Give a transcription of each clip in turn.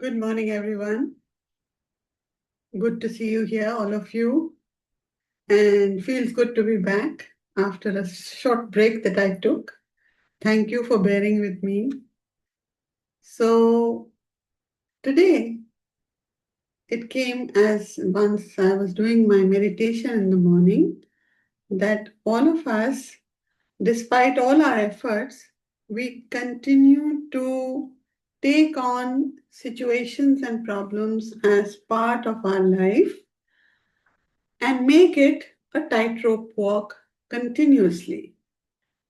Good morning, everyone. Good to see you here, all of you. And feels good to be back after a short break that I took. Thank you for bearing with me. So, today it came as once I was doing my meditation in the morning that all of us, despite all our efforts, we continue to take on situations and problems as part of our life and make it a tightrope walk continuously.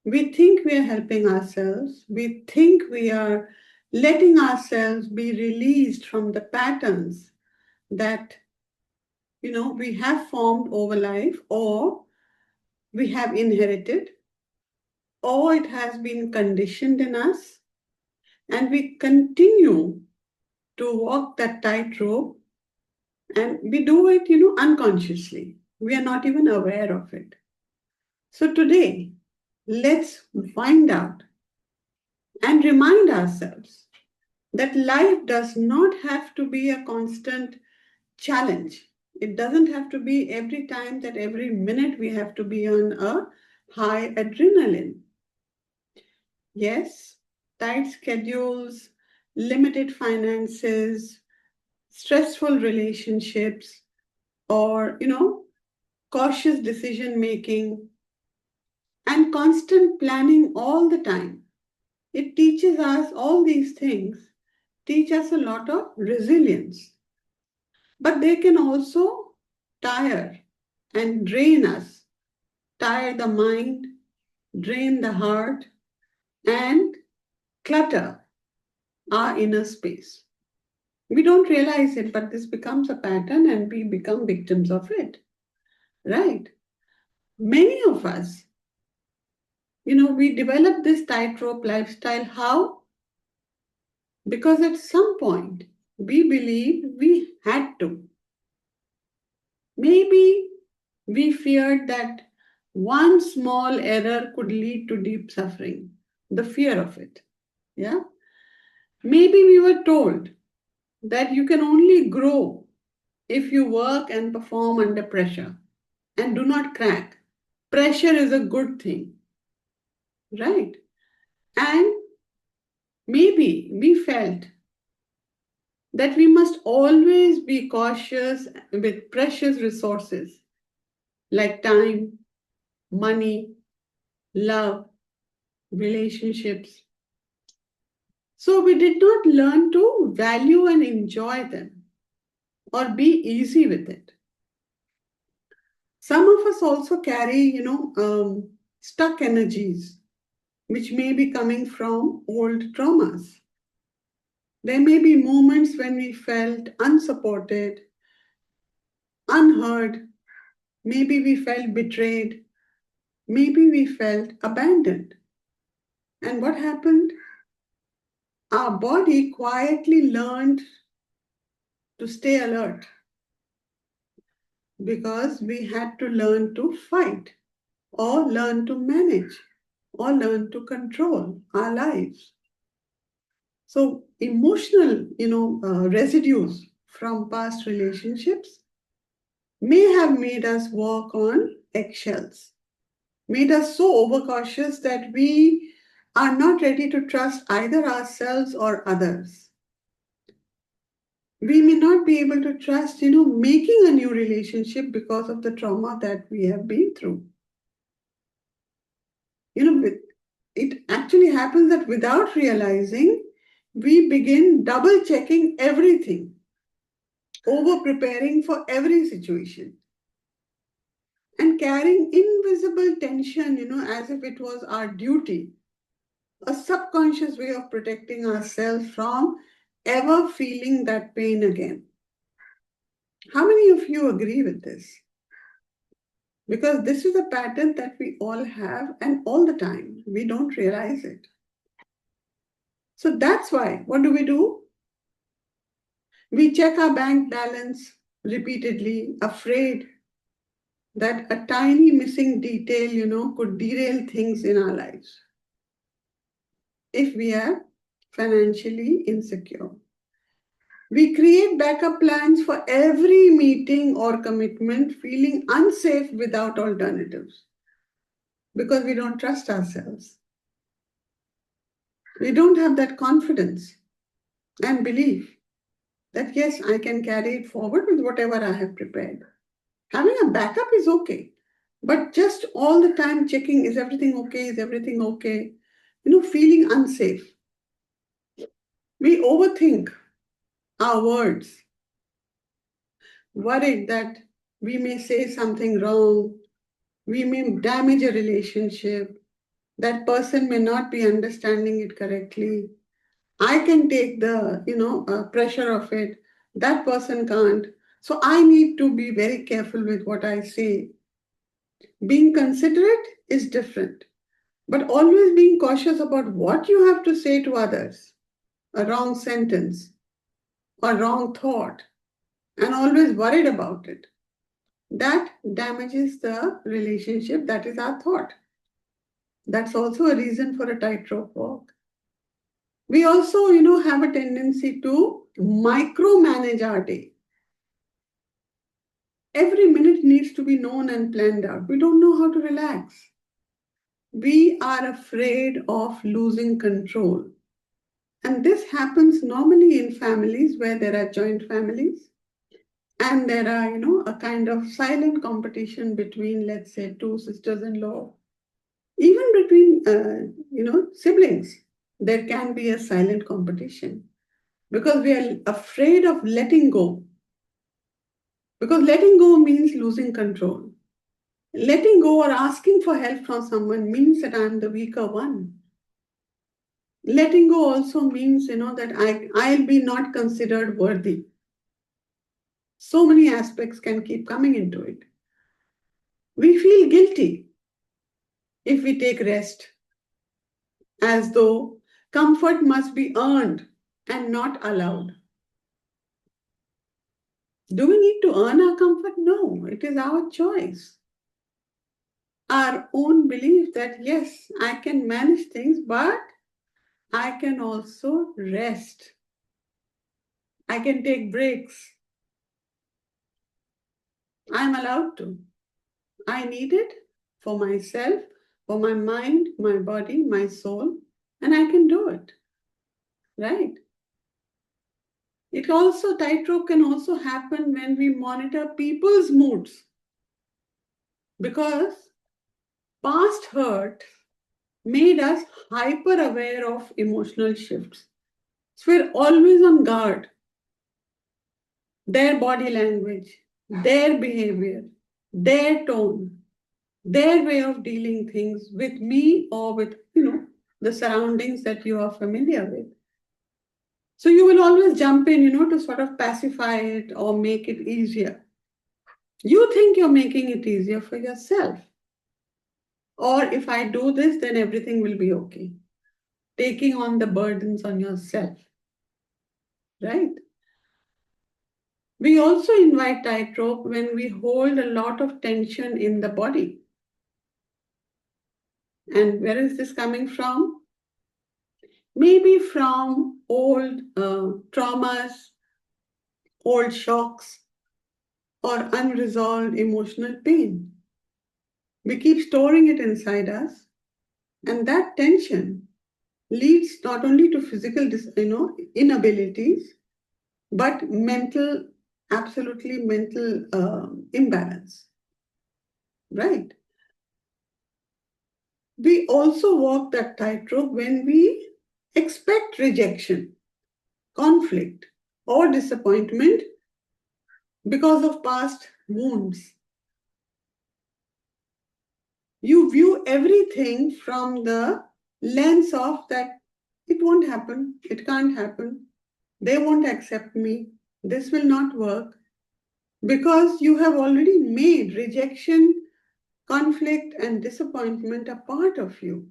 We think we are helping ourselves. We think we are letting ourselves be released from the patterns that we have formed over life, or we have inherited, or it has been conditioned in us, and we continue to walk that tightrope, and we do it unconsciously. We are not even aware of it. So today, let's find out and remind ourselves that life does not have to be a constant challenge. It doesn't have to be every time that every minute we have to be on a high adrenaline. Yes, tight schedules, limited finances, stressful relationships, or, cautious decision making and constant planning all the time. It teaches us all these things, teach us a lot of resilience. But they can also tire and drain us, tire the mind, drain the heart, and clutter our inner space. We don't realize it, but this becomes a pattern and we become victims of it. Right? Many of us, we develop this tightrope lifestyle. How? Because at some point we believe we had to. Maybe we feared that one small error could lead to deep suffering, the fear of it. Yeah. Maybe we were told that you can only grow if you work and perform under pressure and do not crack. Pressure is a good thing, right? And maybe we felt that we must always be cautious with precious resources like time, money, love, relationships. So we did not learn to value and enjoy them or be easy with it. Some of us also carry, stuck energies, which may be coming from old traumas. There may be moments when we felt unsupported, unheard, maybe we felt betrayed, maybe we felt abandoned. And what happened? Our body quietly learned to stay alert because we had to learn to fight or learn to manage or learn to control our lives. So emotional, residues from past relationships may have made us walk on eggshells, made us so overcautious that we are not ready to trust either ourselves or others. We may not be able to trust, making a new relationship because of the trauma that we have been through. It actually happens that without realizing, we begin double checking everything, over preparing for every situation, and carrying invisible tension, as if it was our duty, a subconscious way of protecting ourselves from ever feeling that pain again. How many of you agree with this? Because this is a pattern that we all have and all the time. We don't realize it. So that's why, what do? We check our bank balance repeatedly, afraid that a tiny missing detail, could derail things in our lives if we are financially insecure. We create backup plans for every meeting or commitment, feeling unsafe without alternatives because we don't trust ourselves. We don't have that confidence and belief that yes, I can carry it forward with whatever I have prepared. Having a backup is okay, but just all the time checking, is everything okay? Is everything okay? Feeling unsafe. We overthink our words, worried that we may say something wrong, we may damage a relationship, that person may not be understanding it correctly. I can take the, pressure of it. That person can't. So I need to be very careful with what I say. Being considerate is different, but always being cautious about what you have to say to others. A wrong sentence, a wrong thought, and always worried about it. That damages the relationship. That is our thought. That's also a reason for a tightrope walk. We also, have a tendency to micromanage our day. Every minute needs to be known and planned out. We don't know how to relax. We are afraid of losing control. And this happens normally in families where there are joint families and there are, a kind of silent competition between, let's say, two sisters-in-law, even between, siblings. There can be a silent competition because we are afraid of letting go. Because letting go means losing control. Letting go or asking for help from someone means that I'm the weaker one. Letting go also means, that I'll be not considered worthy. So many aspects can keep coming into it. We feel guilty if we take rest, as though comfort must be earned and not allowed. Do we need to earn our comfort? No, it is our choice. Our own belief that yes, I can manage things, but I can also rest. I can take breaks. I'm allowed to. I need it for myself, for my mind, my body, my soul, and I can do it. Right? It also, tightrope can also happen when we monitor people's moods because past hurt made us hyper aware of emotional shifts. So we're always on guard. Their body language, their behavior, their tone, their way of dealing things with me or with, the surroundings that you are familiar with. So you will always jump in, to sort of pacify it or make it easier. You think you're making it easier for yourself. Or if I do this, then everything will be okay. Taking on the burdens on yourself, right? We also invite tightrope when we hold a lot of tension in the body. And where is this coming from? Maybe from old traumas, old shocks, or unresolved emotional pain. We keep storing it inside us, and that tension leads not only to physical, inabilities, but absolutely mental imbalance. Right? We also walk that tightrope when we expect rejection, conflict, or disappointment because of past wounds. You view everything from the lens of that it won't happen, it can't happen, they won't accept me, this will not work, because you have already made rejection, conflict, and disappointment a part of you,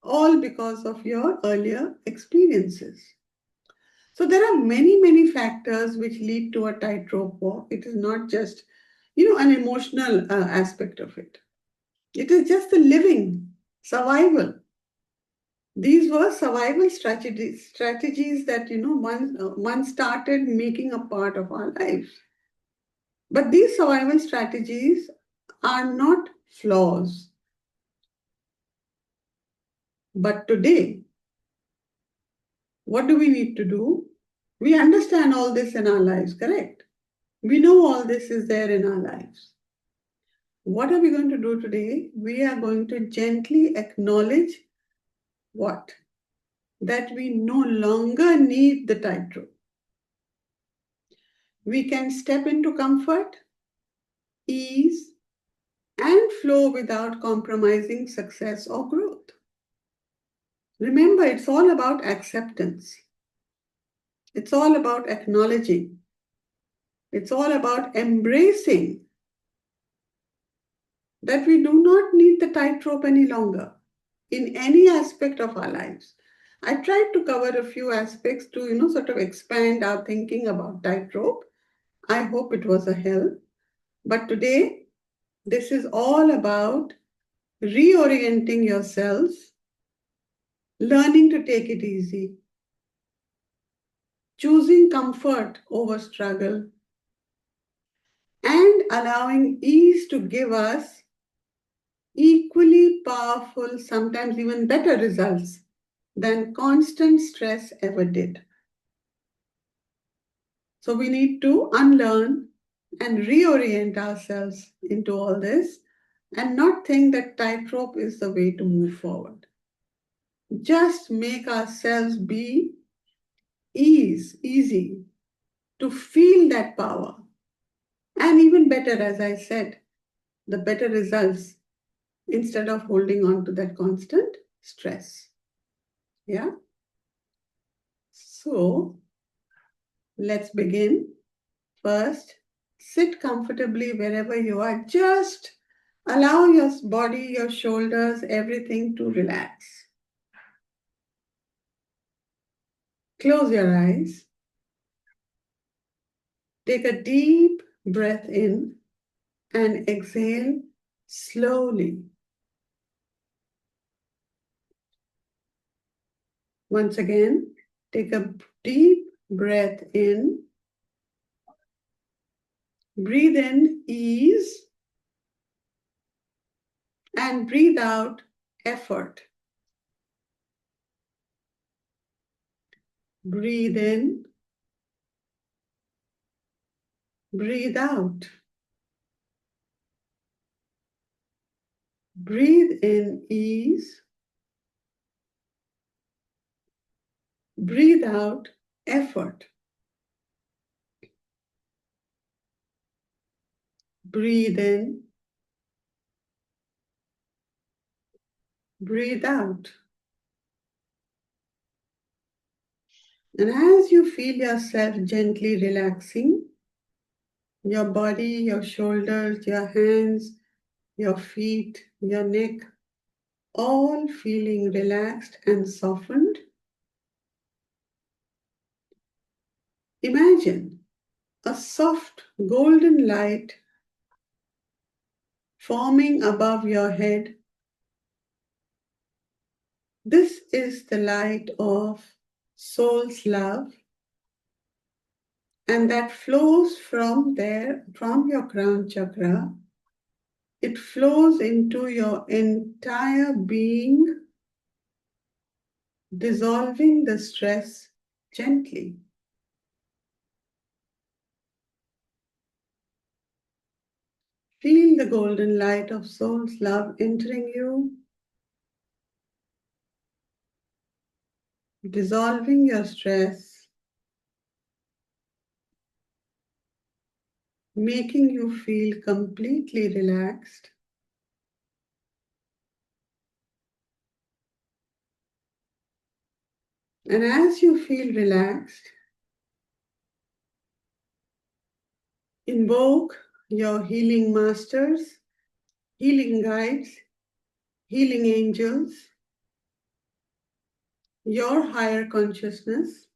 all because of your earlier experiences. So there are many, many factors which lead to a tightrope walk. It is not just, an emotional aspect of it. It is just the living, survival. These were survival strategies that one started making a part of our lives. But these survival strategies are not flaws. But today, what do we need to do? We understand all this in our lives, correct? We know all this is there in our lives. What are we going to do today? We are going to gently acknowledge what? That we no longer need the tightrope. We can step into comfort, ease, and flow without compromising success or growth. Remember, it's all about acceptance. It's all about acknowledging. It's all about embracing that we do not need the tightrope any longer in any aspect of our lives. I tried to cover a few aspects to, sort of expand our thinking about tightrope. I hope it was a help. But today, this is all about reorienting yourselves, learning to take it easy, choosing comfort over struggle, and allowing ease to give us equally powerful, sometimes even better results than constant stress ever did. So we need to unlearn and reorient ourselves into all this and not think that tightrope is the way to move forward. Just make ourselves be easy to feel that power. And even better, as I said, the better results instead of holding on to that constant stress. Yeah? So let's begin. First, sit comfortably wherever you are. Just allow your body, your shoulders, everything to relax. Close your eyes. Take a deep breath in and exhale slowly. Once again, take a deep breath in. Breathe in ease and breathe out effort. Breathe in, breathe out. Breathe in ease, breathe out effort. Breathe in, breathe out. And as you feel yourself gently relaxing, your body, your shoulders, your hands, your feet, your neck, all feeling relaxed and softened, imagine a soft golden light forming above your head. This is the light of soul's love, and that flows from there, from your crown chakra. It flows into your entire being, dissolving the stress gently. Feel the golden light of soul's love entering you, dissolving your stress, making you feel completely relaxed. And as you feel relaxed, invoke your healing masters, healing guides, healing angels, your higher consciousness,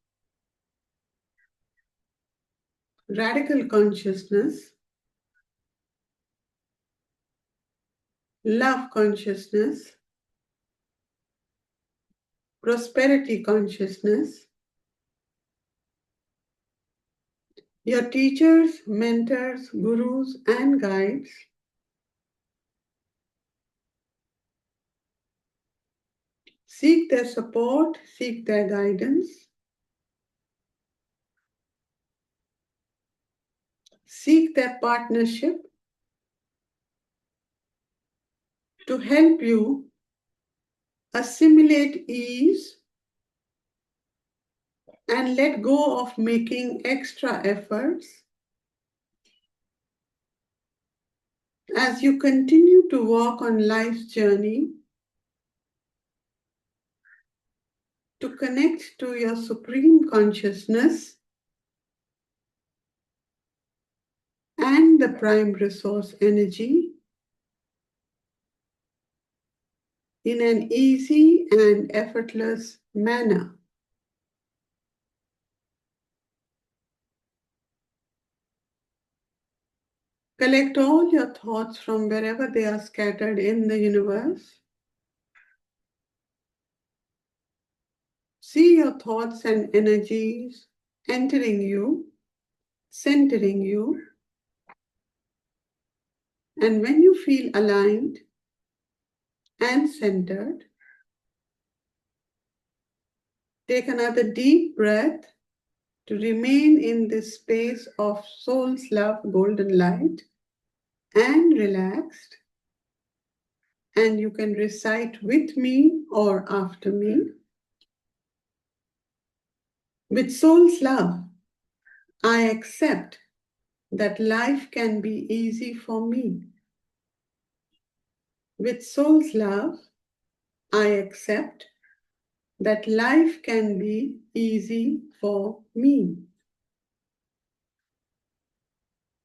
radical consciousness, love consciousness, prosperity consciousness, your teachers, mentors, gurus, and guides seek their support, seek their guidance, seek their partnership to help you assimilate ease and let go of making extra efforts as you continue to walk on life's journey to connect to your supreme consciousness and the prime resource energy in an easy and effortless manner. Collect all your thoughts from wherever they are scattered in the universe. See your thoughts and energies entering you, centering you, and when you feel aligned and centered, take another deep breath to remain in this space of soul's love, golden light, and relaxed. And you can recite with me or after me. With soul's love, I accept that life can be easy for me. With soul's love, I accept that life can be easy for me.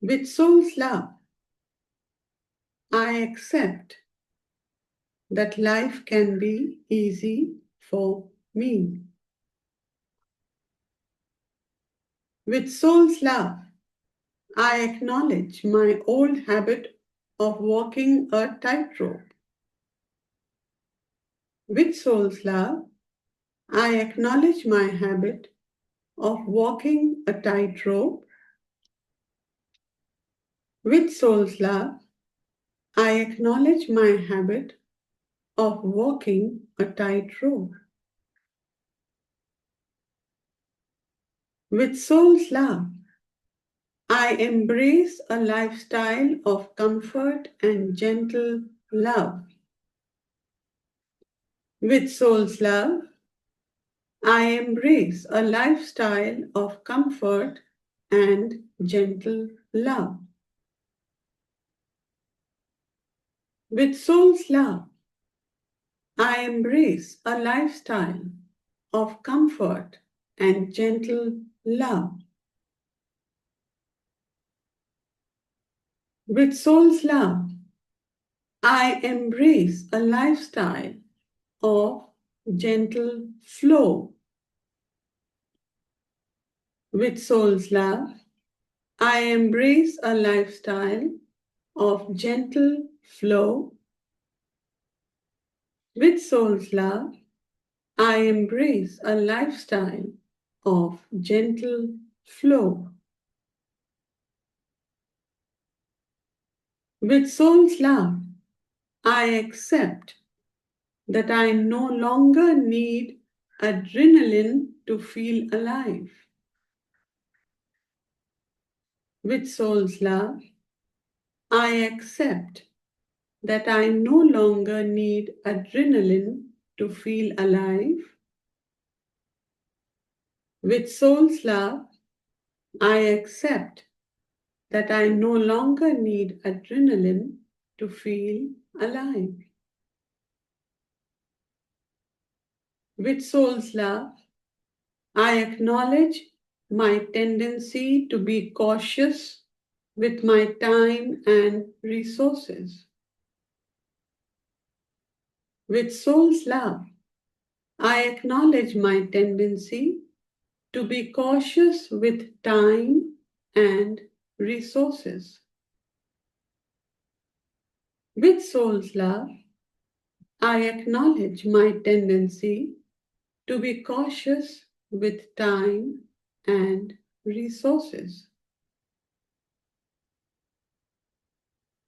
With soul's love, I accept that life can be easy for me. With soul's love, I acknowledge my old habit of walking a tightrope. With soul's love, I acknowledge my habit of walking a tightrope. With soul's love, I acknowledge my habit of walking a tightrope. With soul's love, I embrace a lifestyle of comfort and gentle love. With soul's love, I embrace a lifestyle of comfort and gentle love. With soul's love, I embrace a lifestyle of comfort and gentle love. With soul's love, I embrace a lifestyle of gentle flow. With soul's love, I embrace a lifestyle of gentle flow. With soul's love, I embrace a lifestyle of gentle flow. With soul's love, I accept that I no longer need adrenaline to feel alive. With soul's love, I accept that I no longer need adrenaline to feel alive. With soul's love, I accept that I no longer need adrenaline to feel alive. With soul's love, I acknowledge my tendency to be cautious with my time and resources. With soul's love, I acknowledge my tendency to be cautious with time and resources. With soul's love, I acknowledge my tendency to be cautious with time and resources.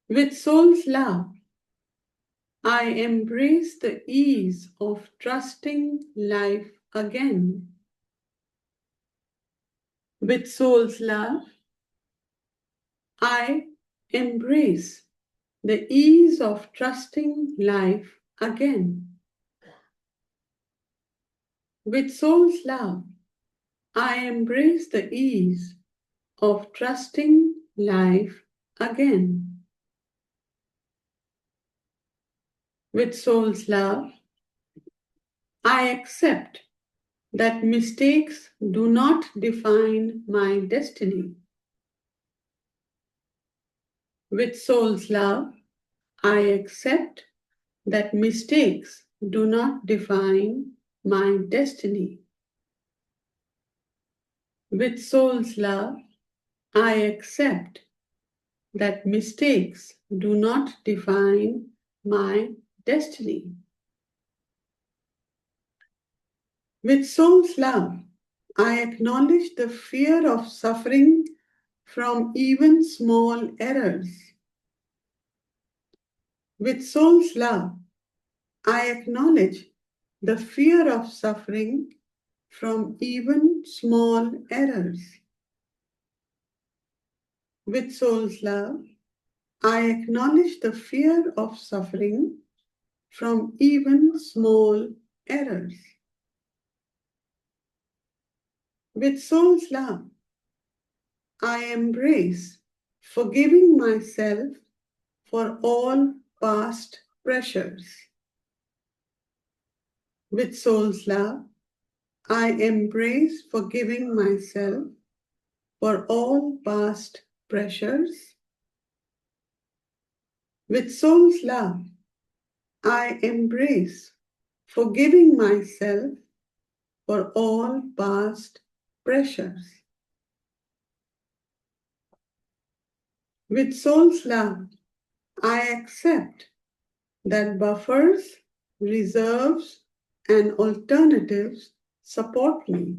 With soul's love, I embrace the ease of trusting life again. With soul's love, I embrace the ease of trusting life again. With soul's love, I embrace the ease of trusting life again. With soul's love, I accept that mistakes do not define my destiny. With soul's love, I accept that mistakes do not define my destiny. With soul's love, I accept that mistakes do not define my destiny. With soul's love, I acknowledge the fear of suffering from even small errors. With soul's love, I acknowledge the fear of suffering from even small errors. With soul's love, I acknowledge the fear of suffering from even small errors. With soul's love, I embrace forgiving myself for all past pressures. With soul's love, I embrace forgiving myself for all past pressures. With soul's love, I embrace forgiving myself for all past pressures. With soul's love, I accept that buffers, reserves, and alternatives support me.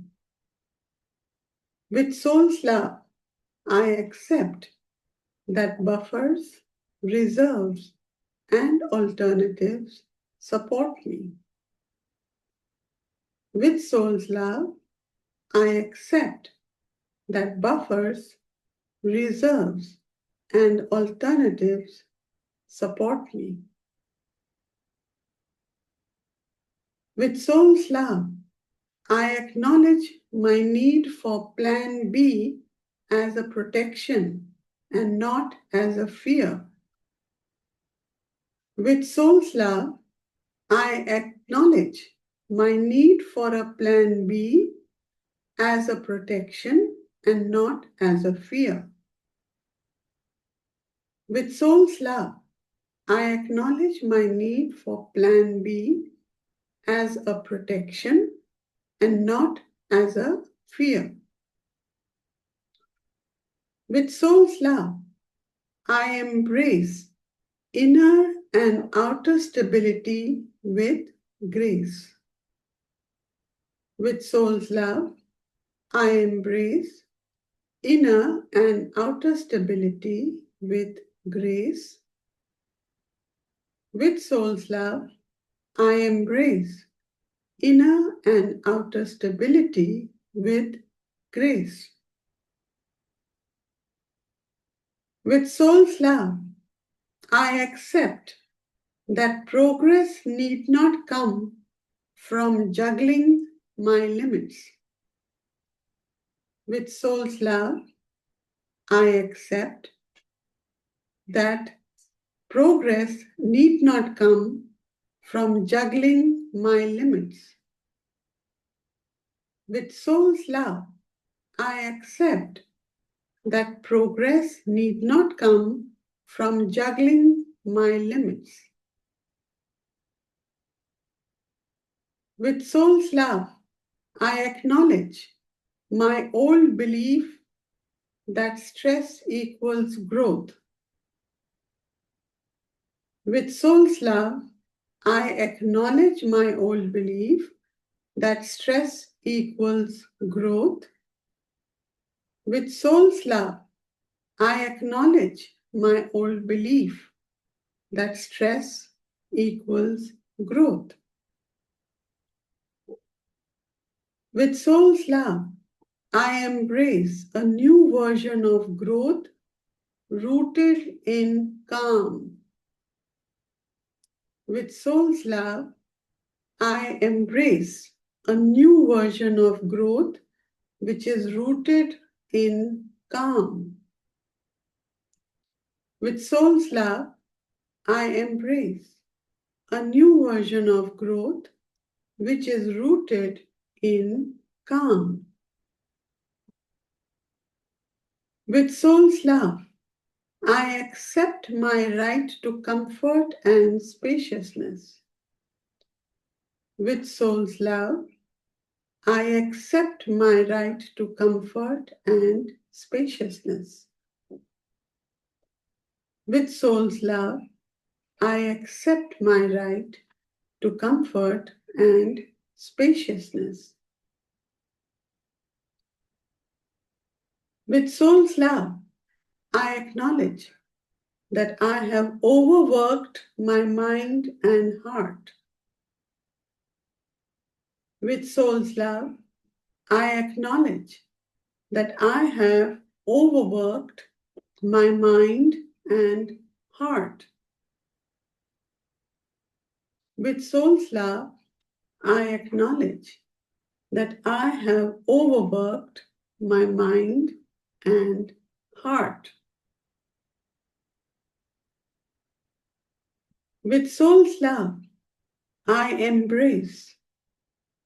With soul's love, I accept that buffers, reserves, and alternatives support me. With soul's love, I accept that buffers, reserves, and alternatives support me. With soul's love, I acknowledge my need for Plan B as a protection and not as a fear. With soul's love, I acknowledge my need for a Plan B as a protection and not as a fear. With soul's love, I acknowledge my need for Plan B as a protection and not as a fear. With soul's love, I embrace inner and outer stability with grace. With soul's love, I embrace inner and outer stability with grace. With soul's love, I embrace inner and outer stability with grace. With soul's love, I accept that progress need not come from juggling my limits. With soul's love, I accept that progress need not come from juggling my limits. With soul's love, I accept that progress need not come from juggling my limits. With soul's love, I acknowledge my old belief that stress equals growth. With soul's love, I acknowledge my old belief that stress equals growth. With soul's love, I acknowledge my old belief that stress equals growth. With soul's love, I embrace a new version of growth rooted in calm. With soul's love, I embrace a new version of growth which is rooted in calm. With soul's love, I embrace a new version of growth which is rooted in calm. With soul's love, I accept my right to comfort and spaciousness. With soul's love, I accept my right to comfort and spaciousness. With soul's love, I accept my right to comfort and spaciousness. With soul's love, I acknowledge that I have overworked my mind and heart. With soul's love, I acknowledge that I have overworked my mind and heart. With soul's love, I acknowledge that I have overworked my mind and heart. With soul's love, I embrace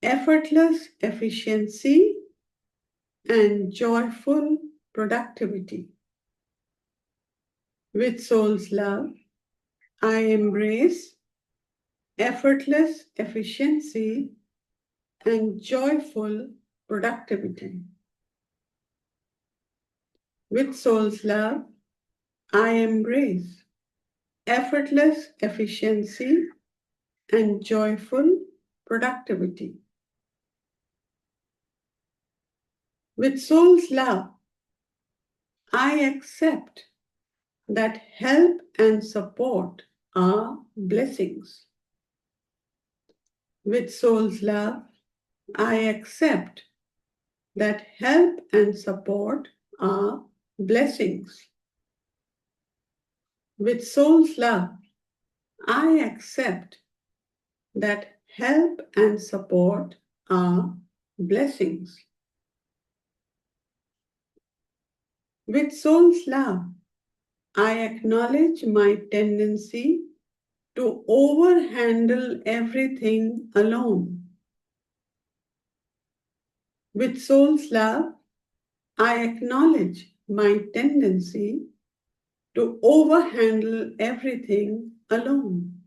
effortless efficiency and joyful productivity. With soul's love, I embrace effortless efficiency and joyful productivity. With soul's love, I embrace effortless efficiency and joyful productivity. With soul's love, I accept that help and support are blessings. With soul's love, I accept that help and support are blessings. With soul's love, I accept that help and support are blessings. With soul's love, I acknowledge my tendency to overhandle everything alone. With soul's love, I acknowledge my tendency to overhandle everything alone.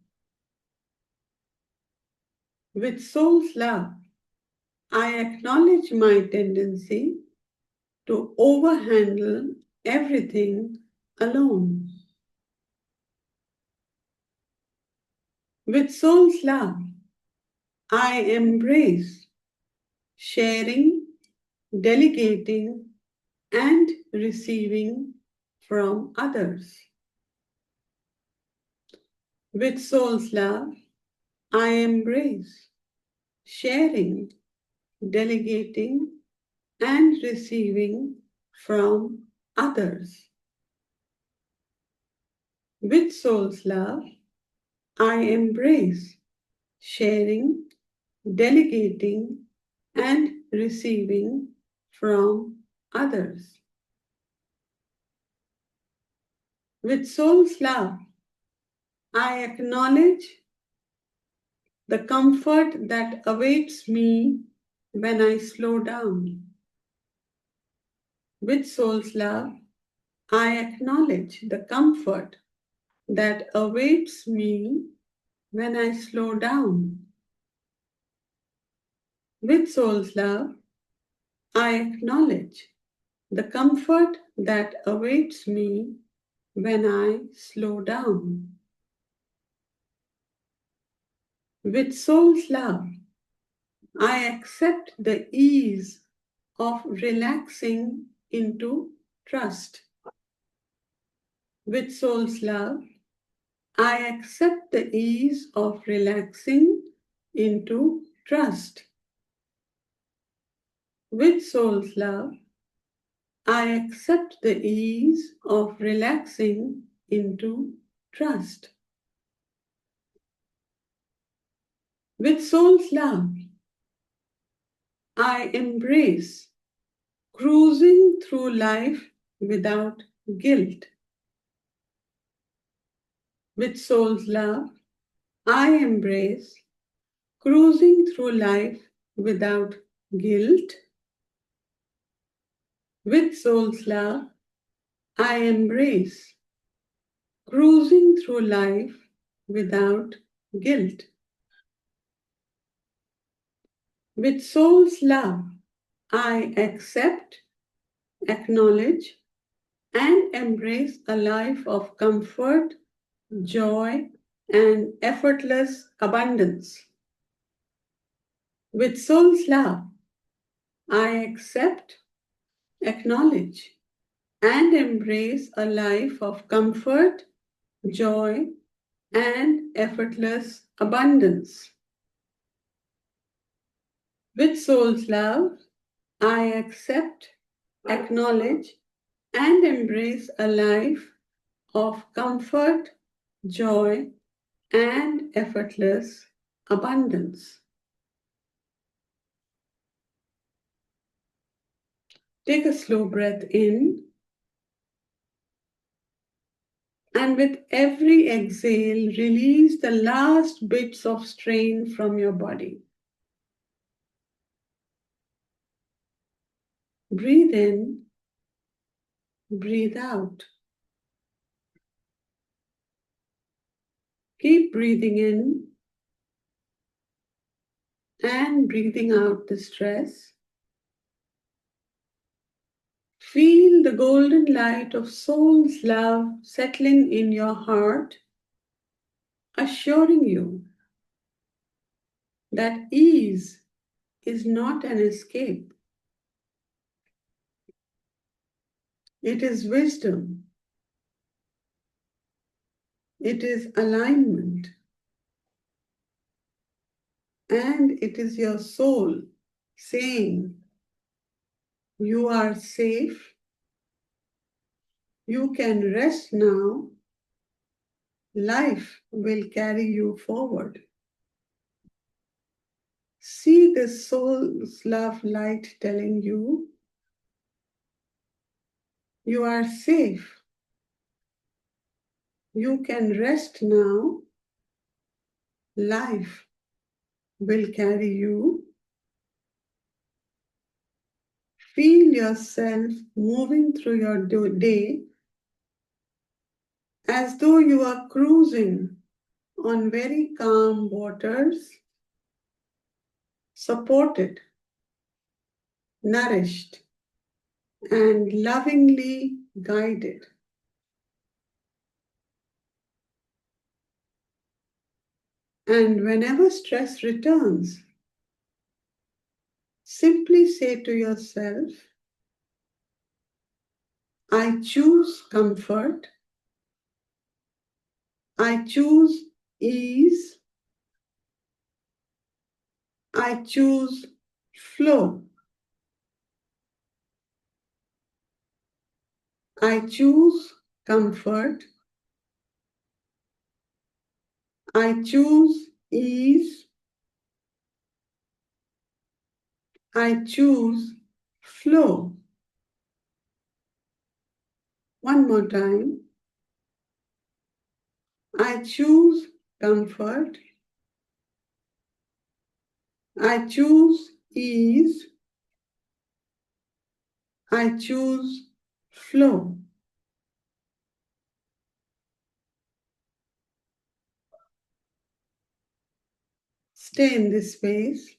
With soul's love, I acknowledge my tendency to overhandle everything alone. With soul's love, I embrace sharing, delegating, and receiving from others. With soul's love, I embrace sharing, delegating, and receiving from others. With soul's love, I embrace sharing, delegating, and receiving from others. With soul's love, I acknowledge the comfort that awaits me when I slow down. With soul's love, I acknowledge the comfort that awaits me when I slow down. With soul's love, I acknowledge the comfort that awaits me when I slow down. With soul's love, I accept the ease of relaxing into trust. With soul's love, I accept the ease of relaxing into trust. With soul's love, I accept the ease of relaxing into trust. With soul's love, I embrace cruising through life without guilt. With soul's love, I embrace cruising through life without guilt. With soul's love, I embrace cruising through life without guilt. With soul's love, I accept, acknowledge, and embrace a life of comfort, joy, and effortless abundance. With soul's love, I accept, acknowledge, and embrace a life of comfort, joy, and effortless abundance. With soul's love, I accept, acknowledge, and embrace a life of comfort, joy, and effortless abundance. Take a slow breath in, and with every exhale, release the last bits of strain from your body. Breathe in, breathe out. Keep breathing in and breathing out the stress. Feel the golden light of soul's love settling in your heart, assuring you that ease is not an escape. It is wisdom. It is alignment. And it is your soul saying, you are safe. You can rest now. Life will carry you forward. See this soul's love light telling you, you are safe. You can rest now. Life will carry you. Feel yourself moving through your day as though you are cruising on very calm waters, supported, nourished, and lovingly guided. And whenever stress returns, simply say to yourself, I choose comfort, I choose ease, I choose flow, I choose comfort, I choose ease, I choose flow. One more time. I choose comfort, I choose ease, I choose flow. Stay in this space.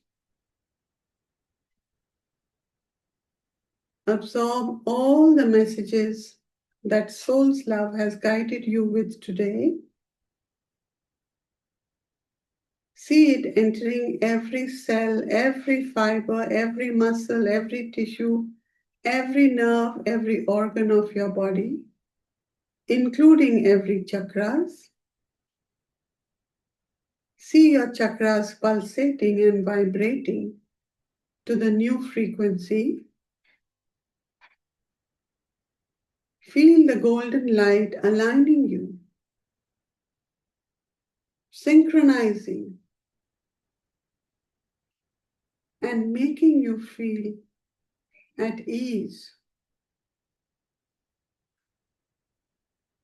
Absorb all the messages that Soul's Love has guided you with today. See it entering every cell, every fiber, every muscle, every tissue, every nerve, every organ of your body, including every chakras. See your chakras pulsating and vibrating to the new frequency. Feel the golden light aligning you, synchronizing, and making you feel at ease.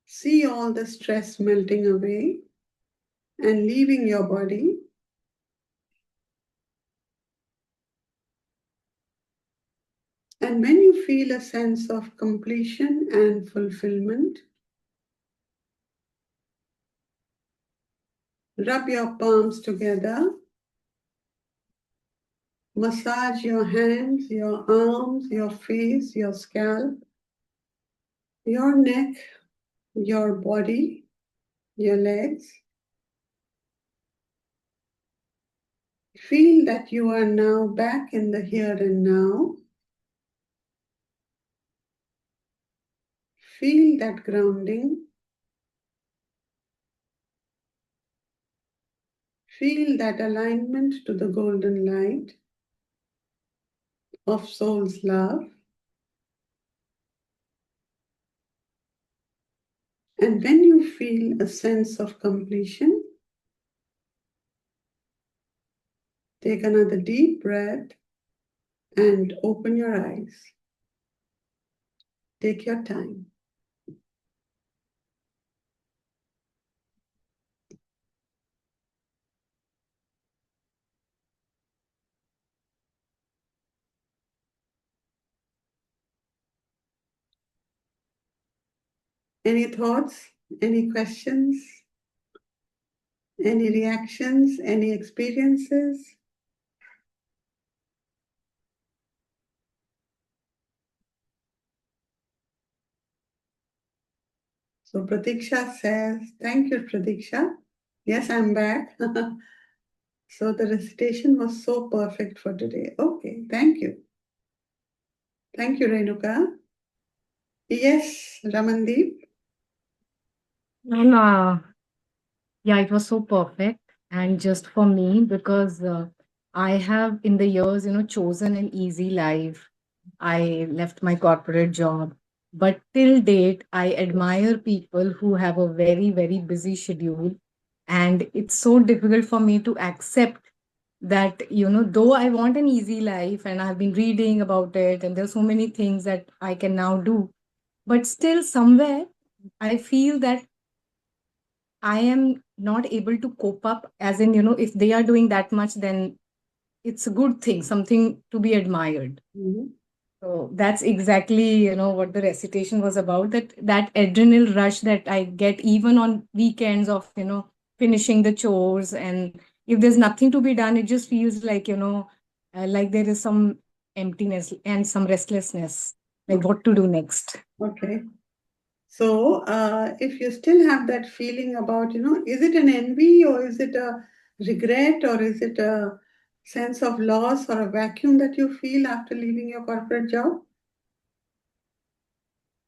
See all the stress melting away and leaving your body. And when you feel a sense of completion and fulfillment, rub your palms together, massage your hands, your arms, your face, your scalp, your neck, your body, your legs. Feel that you are now back in the here and now. Feel that grounding. Feel that alignment to the golden light of soul's love. And when you feel a sense of completion, take another deep breath and open your eyes. Take your time. Any thoughts? Any questions? Any reactions? Any experiences? So Pratiksha says, thank you, Pratiksha. Yes, I'm back. So the recitation was so perfect for today. Okay, thank you. Thank you, Renuka. Yes, Ramandeep. No, yeah, it was so perfect. And just for me, because I have in the years, chosen an easy life. I left my corporate job. But till date, I admire people who have a very, very busy schedule. And it's so difficult for me to accept that, though I want an easy life and I've been reading about it, and there's so many things that I can now do, but still somewhere I feel that I am not able to cope up, as in, if they are doing that much, then it's a good thing, something to be admired. Mhm. So that's exactly, what the recitation was about, that adrenal rush that I get even on weekends of, finishing the chores. And if there's nothing to be done, it just feels like, like there is some emptiness and some restlessness, like what to do next. Okay. So, if you still have that feeling about, is it an envy or is it a regret or is it a sense of loss or a vacuum that you feel after leaving your corporate job?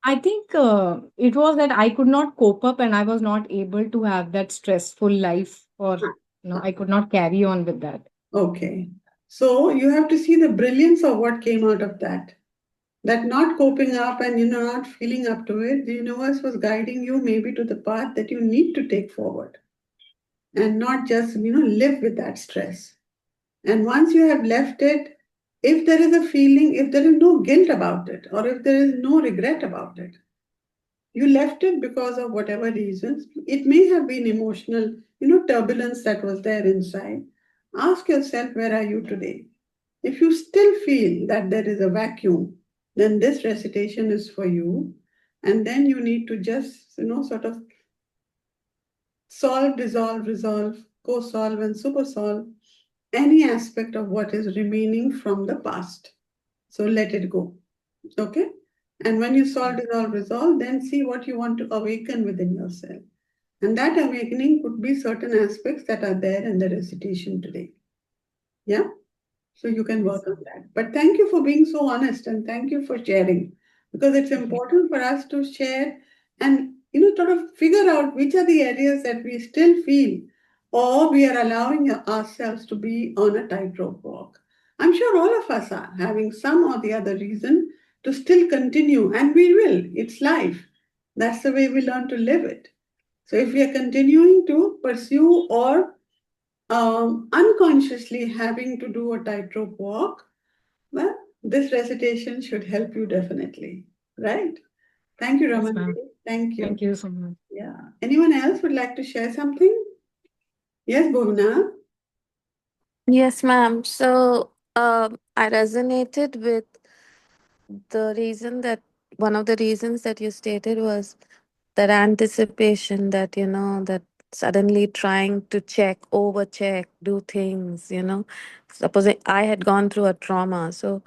I think it was that I could not cope up and I was not able to have that stressful life, or, I could not carry on with that. Okay. So, you have to see the brilliance of what came out of that. That not coping up and, not feeling up to it, the universe was guiding you maybe to the path that you need to take forward and not just, live with that stress. And once you have left it, if there is a feeling, if there is no guilt about it, or if there is no regret about it, you left it because of whatever reasons. It may have been emotional, turbulence that was there inside. Ask yourself, where are you today? If you still feel that there is a vacuum, then this recitation is for you. And then you need to just, sort of solve, dissolve, resolve, co solve, and super solve any aspect of what is remaining from the past. So let it go. Okay? And when you solve, dissolve, resolve, then see what you want to awaken within yourself. And that awakening could be certain aspects that are there in the recitation today. Yeah. So you can Yes, work on ma'am. that. But thank you for being so honest and thank you for sharing because it's Okay. important for us to share and sort of figure out which are the areas that we still feel or we are allowing ourselves to be on a tightrope walk. I'm sure all of us are having some or the other reason to still continue, and we will. It's life. That's the way we learn to live it. So if we are continuing to pursue or unconsciously having to do a tightrope walk, well, this recitation should help you definitely. Right? Thank you, Yes, Raman. ma'am. Thank Thank you. you so much. Yeah. Anyone else would like to share something? Yes, Bhuvna? Yes, ma'am. So I resonated with the reason that one of the reasons that you stated was that anticipation that, that suddenly trying to check, over check, do things, Suppose I had gone through a trauma. So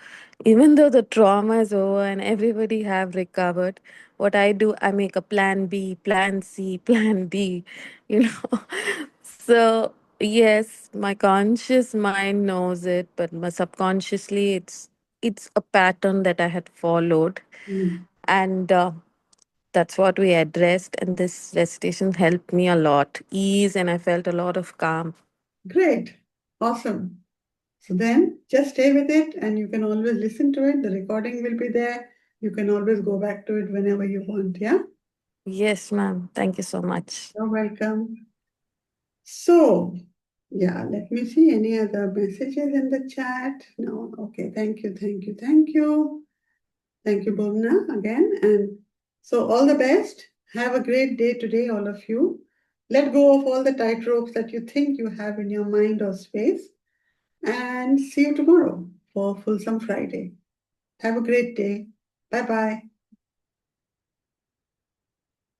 even though the trauma is over and everybody have recovered, what I do, I make a plan B, plan C, plan D, you know. So yes, my conscious mind knows it, but my subconsciously it's a pattern that I had followed, Mm. and that's what we addressed. And this recitation helped me a lot, ease, and I felt a lot of calm. Great. Awesome. So then just stay with it and you can always listen to it. The recording will be there. You can always go back to it whenever you want. Yeah? Yes, ma'am. Thank you so much. You're welcome. So, yeah, let me see any other messages in the chat. No, okay, thank you, thank you, thank you. Thank you, Bhuvna, again. And so, all the best. Have a great day today, all of you. Let go of all the tightropes that you think you have in your mind or space. And see you tomorrow for Fulsome Friday. Have a great day. Bye bye.